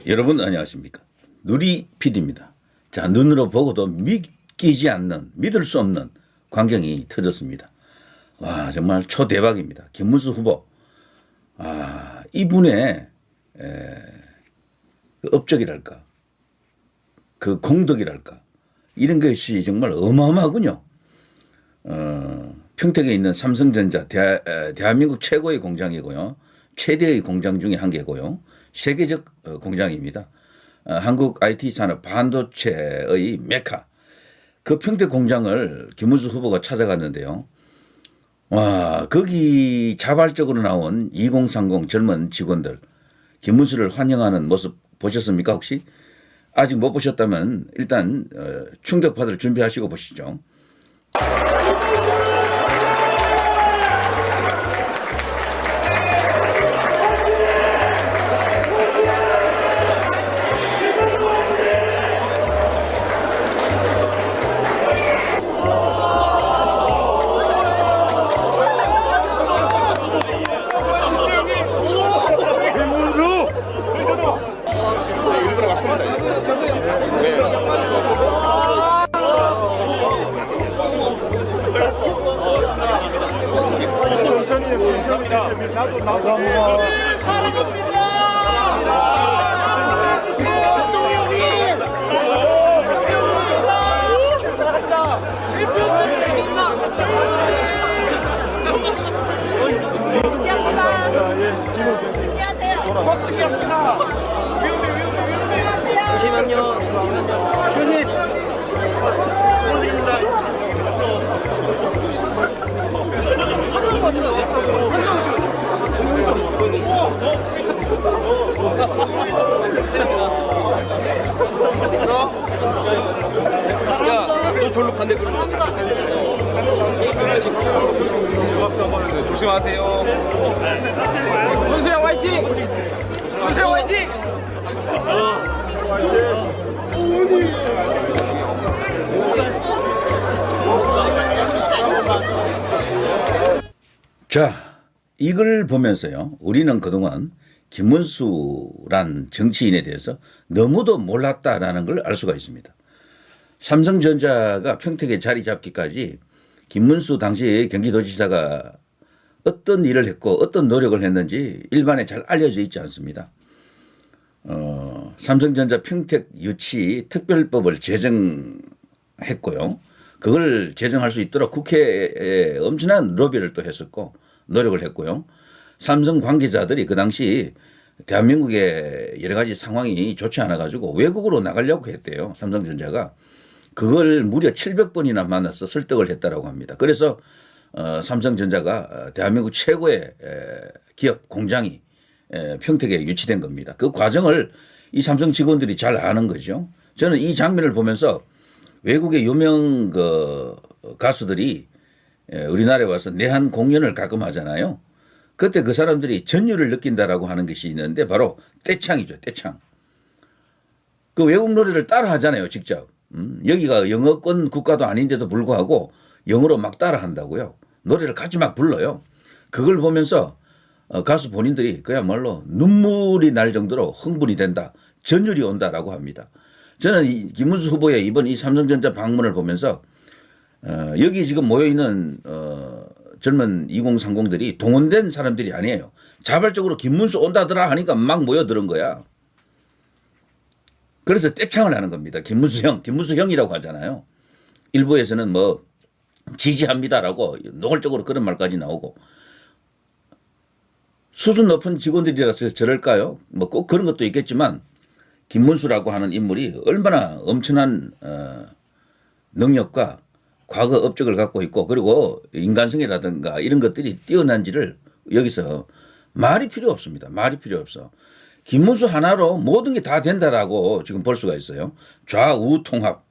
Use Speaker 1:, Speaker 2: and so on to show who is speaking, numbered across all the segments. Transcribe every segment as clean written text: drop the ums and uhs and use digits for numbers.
Speaker 1: 여러분 안녕하십니까. 누리 PD입니다. 자, 눈으로 보고도 믿기지 않는, 믿을 수 없는 광경이 터졌습니다. 와, 정말 초대박입니다. 김문수 후보. 이분의 그 업적이랄까, 그 공덕이랄까, 이런 것이 정말 어마어마하군요. 평택에 있는 삼성전자 대한민국 최고의 공장이고요. 최대의 공장 중에 한 개고요. 세계적 공장입니다. 한국 IT 산업 반도체의 메카. 그 평택 공장을 김문수 후보가 찾아갔는데요. 와, 거기 자발적으로 나온 2030 젊은 직원들, 김문수를 환영하는 모습 보셨습니까 혹시? 아직 못 보셨다면 일단 충격파들 준비하시고 보시죠.
Speaker 2: 야, 너 절로 반대편으로 가자. 조심하세요. 손수영 화이팅! 손수영 화이팅!
Speaker 1: 자, 이걸 보면서요, 우리는 그동안 김문수란 정치인에 대해서 너무도 몰랐다라는 걸 알 수가 있습니다. 삼성전자가 평택에 자리 잡기까지 김문수 당시 경기도지사가 어떤 일을 했고 어떤 노력을 했는지 일반에 잘 알려져 있지 않습니다. 삼성전자 평택 유치 특별법을 제정했고요. 그걸 제정할 수 있도록 국회에 엄청난 로비를 또 했었고 노력을 했고요. 삼성 관계자들이 그 당시 대한민국의 여러 가지 상황이 좋지 않아 가지고 외국으로 나가려고 했대요. 삼성전자가. 그걸 무려 700번이나 만나서 설득을 했다라고 합니다. 그래서 삼성전자가 대한민국 최고의 기업 공장이 평택에 유치된 겁니다. 그 과정을 이 삼성 직원들이 잘 아는 거죠. 저는 이 장면을 보면서 외국의 유명 그 가수들이 우리나라에 와서 내한 공연을 가끔 하잖아요. 그때 그 사람들이 전율을 느낀다라고 하는 것이 있는데 바로 떼창이죠. 떼창. 그 외국 노래를 따라 하잖아요. 직접. 여기가 영어권 국가도 아닌데도 불구하고 영어로 막 따라 한다고요. 노래를 같이 막 불러요. 그걸 보면서 가수 본인들이 그야말로 눈물이 날 정도로 흥분이 된다. 전율이 온다라고 합니다. 저는 이 김문수 후보의 이번 이 삼성전자 방문을 보면서 여기 지금 모여있는 젊은 2030들이 동원된 사람들이 아니에요. 자발적으로 김문수 온다더라 하니까 막 모여드는 거야. 그래서 떼창을 하는 겁니다. 김문수형이라고 하잖아요. 일부에서는 뭐 지지합니다라고 노골적으로 그런 말까지 나오고 수준 높은 직원들이라서 저럴까요? 뭐 꼭 그런 것도 있겠지만 김문수라고 하는 인물이 얼마나 엄청난 능력과 과거 업적을 갖고 있고 그리고 인간성이라든가 이런 것들이 뛰어난지를 여기서 말이 필요 없습니다. 말이 필요 없어. 김문수 하나로 모든 게 다 된다라고 지금 볼 수가 있어요. 좌우 통합,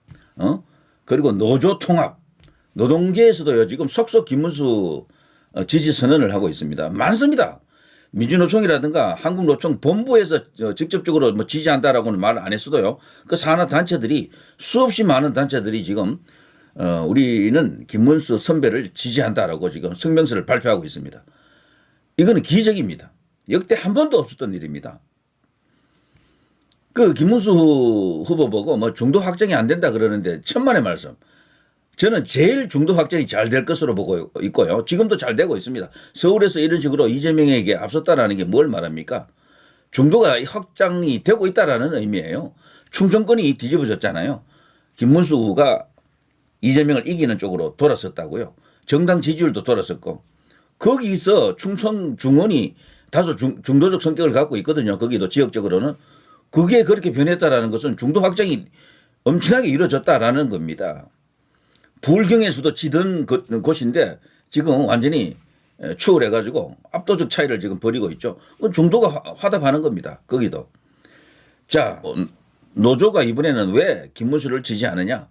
Speaker 1: 그리고 노조 통합, 노동계에서도요 지금 속속 김문수 지지 선언을 하고 있습니다. 많습니다. 민주노총이라든가 한국노총 본부에서 직접적으로 뭐 지지한다라고는 말 안 했어도요. 그 산하 단체들이 수없이 많은 단체들이 지금 우리는 김문수 선배를 지지한다라고 지금 성명서를 발표하고 있습니다. 이거는 기적입니다. 역대 한 번도 없었던 일입니다. 그 김문수 후보 보고 뭐 중도 확정이 안 된다 그러는데 천만의 말씀. 저는 제일 중도 확정이 잘 될 것으로 보고 있고요. 지금도 잘 되고 있습니다. 서울에서 이런 식으로 이재명에게 앞섰다라는 게 뭘 말합니까? 중도가 확장이 되고 있다라는 의미예요. 충청권이 뒤집어졌잖아요. 김문수가 이재명을 이기는 쪽으로 돌아섰다고요. 정당 지지율도 돌아섰고 거기서 충청 중원이 다소 중도적 성격을 갖고 있거든요. 거기도 지역적으로는. 그게 그렇게 변했다라는 것은 중도 확장이 엄청나게 이루어졌다라는 겁니다. 부울경에서도 지던 곳인데 지금 완전히 추월해가지고 압도적 차이를 지금 벌이고 있죠. 그건 중도가 화답하는 겁니다. 거기도. 자, 노조가 이번에는 왜 김문수를 지지하느냐?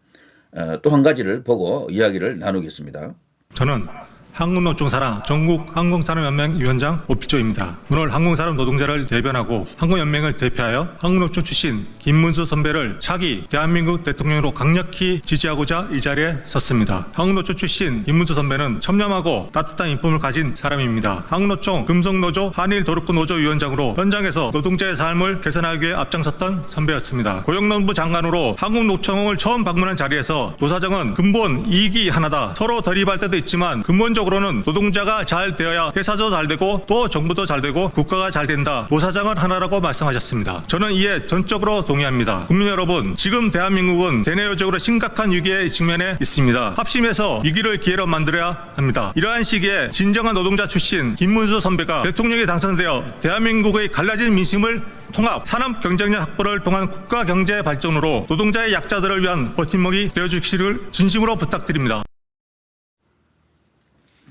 Speaker 1: 또 한 가지를 보고 이야기를 나누겠습니다.
Speaker 3: 저는 한국노총사랑 전국항공산업연맹 위원장 오피조입니다. 오늘 항공산업 노동자를 대변하고 항공연맹을 대표하여 한국노총 출신 김문수 선배를 차기 대한민국 대통령으로 강력히 지지하고자 이 자리에 섰습니다. 한국노총 출신 김문수 선배는 첨념하고 따뜻한 인품을 가진 사람입니다. 한국노총 금속노조 한일도로권노조 위원장으로 현장에서 노동자의 삶을 개선하기 위해 앞장섰던 선배였습니다. 고용노동부 장관으로 한국노총을 처음 방문한 자리에서 노사정은 근본 이익이 하나다. 서로 대립할 때도 있지만 근본적으로는 노동자가 잘 되어야 회사도 잘 되고 또 정부도 잘 되고 국가가 잘 된다. 노사정은 하나라고 말씀하셨습니다. 저는 이에 전적으로 동의합니다. 국민 여러분, 지금 대한민국은 대내외적으로 심각한 위기에 직면해 있습니다. 합심해서 위기를 기회로 만들어야 합니다. 이러한 시기에 진정한 노동자 출신 김문수 선배가 대통령에 당선되어 대한민국의 갈라진 민심을 통합, 산업 경쟁력 확보를 통한 국가 경제 발전으로 노동자의 약자들을 위한 버팀목이 되어주시기를 진심으로 부탁드립니다.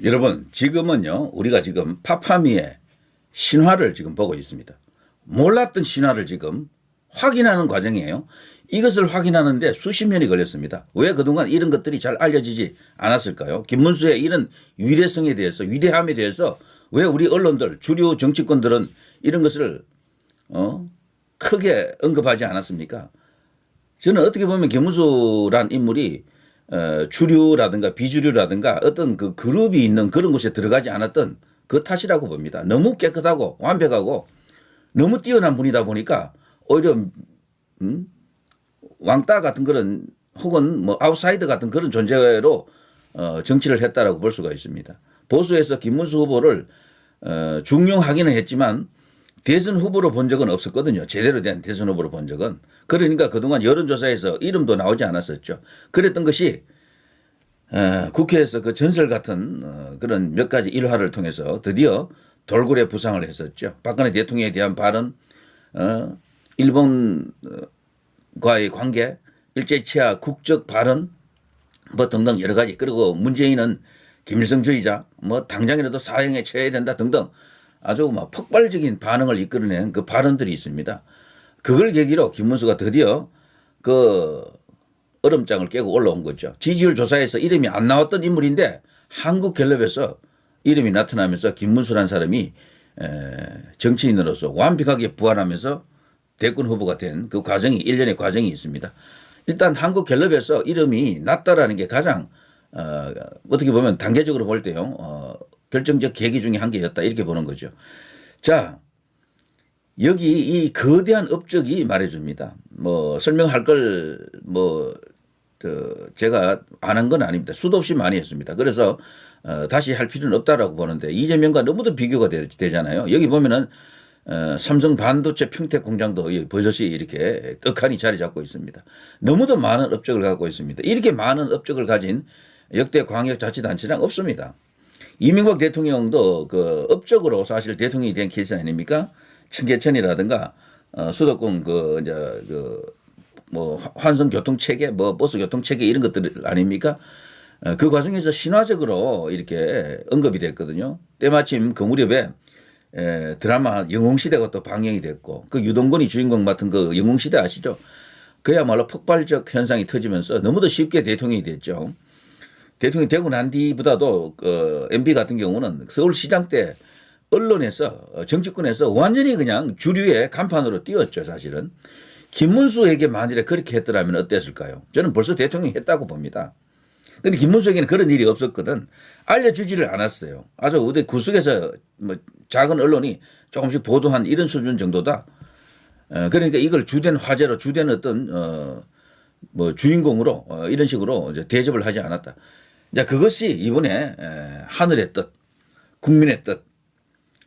Speaker 1: 여러분, 지금은요, 우리가 지금 파파미의 신화를 지금 보고 있습니다. 몰랐던 신화를 지금 확인하는 과정이에요. 이것을 확인하는데 수십 년이 걸렸습니다. 왜 그동안 이런 것들이 잘 알려지지 않았을까요? 김문수의 이런 위대성에 대해서, 위대함에 대해서 왜 우리 언론들, 주류 정치권들은 이런 것을 크게 언급하지 않았습니까? 저는 어떻게 보면 김문수란 인물이 주류라든가 비주류라든가 어떤 그 그룹이 있는 그런 곳에 들어가지 않았던 그 탓이라고 봅니다. 너무 깨끗하고 완벽하고 너무 뛰어난 분이다 보니까 오히려 왕따 같은 그런 혹은 뭐 아웃사이더 같은 그런 존재로 정치를 했다라고 볼 수가 있습니다. 보수에서 김문수 후보를 중용하기는 했지만 대선 후보로 본 적은 없었거든요. 제대로 된 대선 후보로 본 적은. 그러니까 그동안 여론조사에서 이름도 나오지 않았었죠. 그랬던 것이 국회에서 그 전설 같은 그런 몇 가지 일화를 통해서 드디어 돌고래 부상을 했었죠. 박근혜 대통령에 대한 발언, 일본과의 관계, 일제치하 국적 발언 뭐 등등 여러 가지. 그리고 문재인은 김일성주의자, 뭐 당장이라도 사형에 처해야 된다 등등 아주 막 폭발적인 반응을 이끌어낸 그 발언들이 있습니다. 그걸 계기로 김문수가 드디어 그 얼음장을 깨고 올라온 거죠. 지지율 조사에서 이름이 안 나왔던 인물인데 한국갤럽에서 이름이 나타나면서 김문수라는 사람이 정치인으로서 완벽하게 부활하면서 대권 후보가 된 그 과정이 일련의 과정이 있습니다. 일단 한국갤럽에서 이름이 났다라는 게 가장 어떻게 보면 단계적으로 볼 때요. 결정적 계기 중에 한 개였다 이렇게 보는 거죠. 자, 여기 이 거대한 업적이 말해줍니다. 뭐 설명할 걸 뭐 제가 안 한 건 아닙니다. 수도 없이 많이 했습니다. 그래서 다시 할 필요는 없다라고 보는데 이재명과 너무도 비교가 되잖아요. 여기 보면은 삼성 반도체 평택 공장도 버젓이 이렇게 떡하니 자리 잡고 있습니다. 너무도 많은 업적을 갖고 있습니다. 이렇게 많은 업적을 가진 역대 광역자치단체장 없습니다. 이명박 대통령도 그 업적으로 사실 대통령이 된 케이스 아닙니까? 청계천이라든가 수도권 뭐 환승 교통 체계, 뭐 버스 교통 체계 이런 것들 아닙니까? 그 과정에서 신화적으로 이렇게 언급이 됐거든요. 때마침 그 무렵에 드라마 영웅시대가 또 방영이 됐고 그 유동건이 주인공 맡은 그 영웅시대 아시죠? 그야말로 폭발적 현상이 터지면서 너무도 쉽게 대통령이 됐죠. 대통령이 되고 난 뒤보다도 MB 같은 경우는 서울시장 때 언론에서 정치권에서 완전히 그냥 주류의 간판으로 띄웠죠. 사실은. 김문수에게 만일에 그렇게 했더라면 어땠을까요? 저는 벌써 대통령이 했다고 봅니다. 그런데 김문수에게는 그런 일이 없었거든. 알려주지를 않았어요. 아주 어디 구석에서 뭐 작은 언론이 조금씩 보도한 이런 수준 정도다. 그러니까 이걸 주된 화제로 주된 어떤 뭐 주인공으로 이런 식으로 이제 대접을 하지 않았다. 자, 그것이 이번에 하늘의 뜻, 국민의 뜻,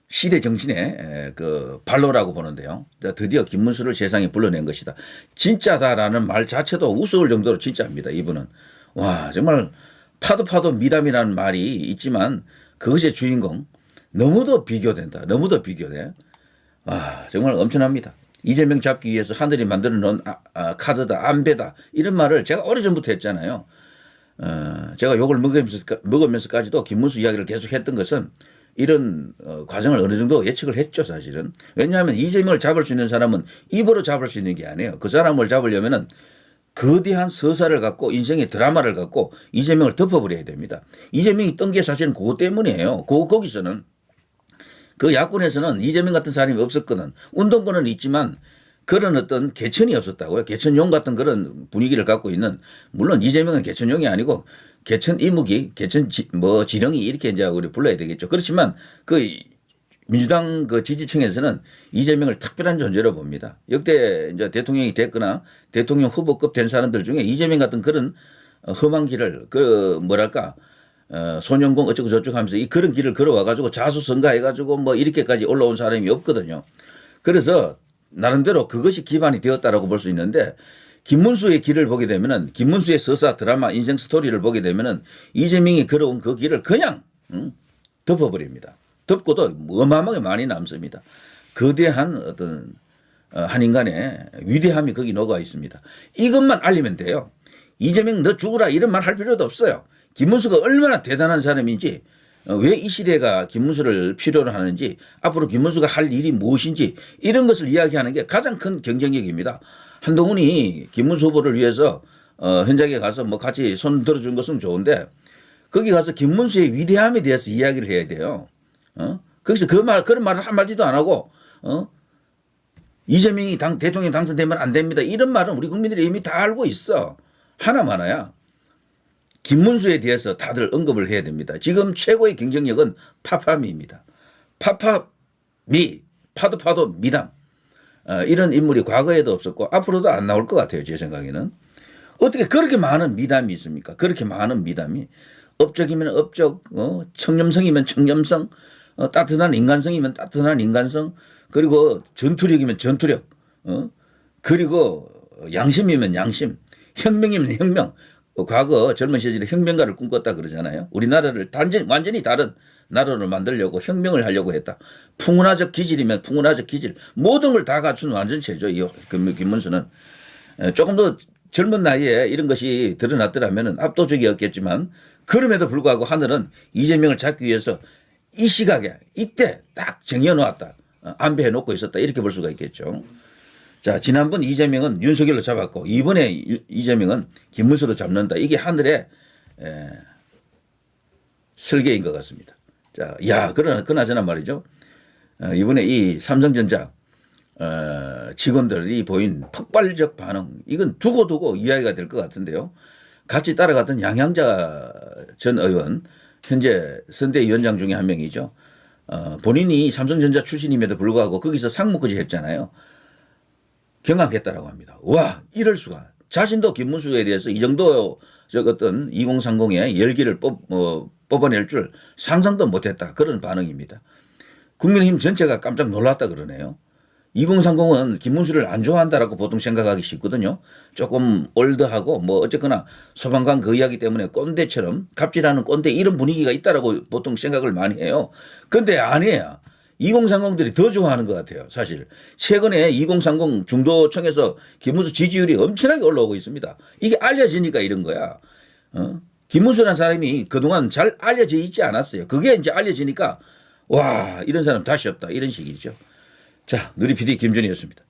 Speaker 1: 시대 정신의 그 발로라고 보는데요. 드디어 김문수를 세상에 불러낸 것이다. 진짜다라는 말 자체도 우스울 정도로 진짜입니다. 이분은. 와, 정말 파도 미담이라는 말이 있지만 그것의 주인공 너무도 비교된다. 너무도 비교돼. 아, 정말 엄청납니다. 이재명 잡기 위해서 하늘이 만들어 놓은 카드다, 안배다 이런 말을 제가 오래전부터 했잖아요. 제가 욕을 먹으면서까지도 김문수 이야기를 계속 했던 것은 이런 과정을 어느 정도 예측을 했죠, 사실은. 왜냐하면 이재명을 잡을 수 있는 사람은 입으로 잡을 수 있는 게 아니에요. 그 사람을 잡으려면은 거대한 서사를 갖고 인생의 드라마를 갖고 이재명을 덮어버려야 됩니다. 이재명이 뜬 게 사실은 그거 때문이에요. 거기서는 그 야권에서는 이재명 같은 사람이 없었거든. 운동권은 있지만 그런 어떤 개천이 없었다고요. 개천용 같은 그런 분위기를 갖고 있는, 물론 이재명은 개천용이 아니고 개천 이무기, 개천 지렁이 이렇게 이제 우리 불러야 되겠죠. 그렇지만 그 민주당 그 지지층에서는 이재명을 특별한 존재로 봅니다. 역대 이제 대통령이 됐거나 대통령 후보급 된 사람들 중에 이재명 같은 그런 험한 길을 그 뭐랄까 소년공 어쩌고 저쩌고 하면서 그런 길을 걸어와가지고 자수성가해가지고 뭐 이렇게까지 올라온 사람이 없거든요. 그래서 나름대로 그것이 기반이 되었다라고 볼 수 있는데 김문수의 길을 보게 되면은 김문수의 서사 드라마 인생 스토리를 보게 되면은 이재명이 걸어온 그 길을 그냥 덮어버립니다. 덮고도 어마어마하게 많이 남습니다. 거대한 어떤 한 인간의 위대함이 거기 녹아 있습니다. 이것만 알리면 돼요. 이재명 너 죽으라 이런 말 할 필요도 없어요. 김문수가 얼마나 대단한 사람인지, 왜 이 시대가 김문수를 필요로 하는지, 앞으로 김문수가 할 일이 무엇인지 이런 것을 이야기하는 게 가장 큰 경쟁력입니다. 한동훈이 김문수 후보를 위해서 현장에 가서 뭐 같이 손 들어준 것은 좋은데 거기 가서 김문수의 위대함에 대해서 이야기를 해야 돼요. 거기서 그런 말을 한마디도 안 하고 이재명이 대통령 당선되면 안 됩니다. 이런 말은 우리 국민들이 이미 다 알고 있어. 하나만아야. 김문수에 대해서 다들 언급을 해야 됩니다. 지금 최고의 경쟁력은 파파미입니다. 파파미, 파도 미담. 이런 인물이 과거에도 없었고 앞으로도 안 나올 것 같아요. 제 생각에는. 어떻게 그렇게 많은 미담이 있습니까? 그렇게 많은 미담이. 업적이면 업적, 청렴성이면 청렴성, 따뜻한 인간성이면 따뜻한 인간성, 그리고 전투력이면 전투력, 그리고 양심이면 양심, 혁명이면 혁명. 과거 젊은 시절에 혁명가를 꿈꿨다 그러잖아요. 우리나라를 완전히 다른 나라로 만들려고 혁명을 하려고 했다. 풍운하적 기질이면 풍운하적 기질. 모든 걸 다 갖춘 완전체죠. 이 김문수는. 조금 더 젊은 나이에 이런 것이 드러났더라면 압도적이었겠지만 그럼에도 불구하고 하늘은 이재명을 잡기 위해서 이 시각에 이때 딱 정해놓았다. 안배해 놓고 있었다. 이렇게 볼 수가 있겠죠. 자, 지난번 이재명은 윤석열로 잡았고 이번에 이재명은 김문수로 잡는다. 이게 하늘의 설계인 것 같습니다. 자, 그나저나 말이죠. 이번에 이 삼성전자 직원들이 보인 폭발적 반응, 이건 두고 이야기가 될 것 같은데요. 같이 따라갔던 양양자 전 의원, 현재 선대위원장 중에 한 명이죠. 본인이 삼성전자 출신임에도 불구하고 거기서 상무까지 했잖아요. 경악했다라고 합니다. 와, 이럴 수가. 자신도 김문수에 대해서 이 정도 어떤 2030의 열기를 뽑아낼 줄 상상도 못했다. 그런 반응입니다. 국민의힘 전체가 깜짝 놀랐다 그러네요. 2030은 김문수를 안 좋아한다라고 보통 생각하기 쉽거든요. 조금 올드하고 뭐 어쨌거나 소방관 그 이야기 때문에 꼰대처럼 갑질하는 꼰대 이런 분위기가 있다라고 보통 생각을 많이 해요. 그런데 아니에요. 2030들이 더 좋아하는 것 같아요. 사실 최근에 2030 중도층에서 김문수 지지율이 엄청나게 올라오고 있습니다. 이게 알려지니까 이런 거야. 김문수라는 사람이 그동안 잘 알려져 있지 않았어요. 그게 이제 알려지니까 와, 이런 사람 다시 없다 이런 식이죠. 자, 누리 PD 김준희였습니다.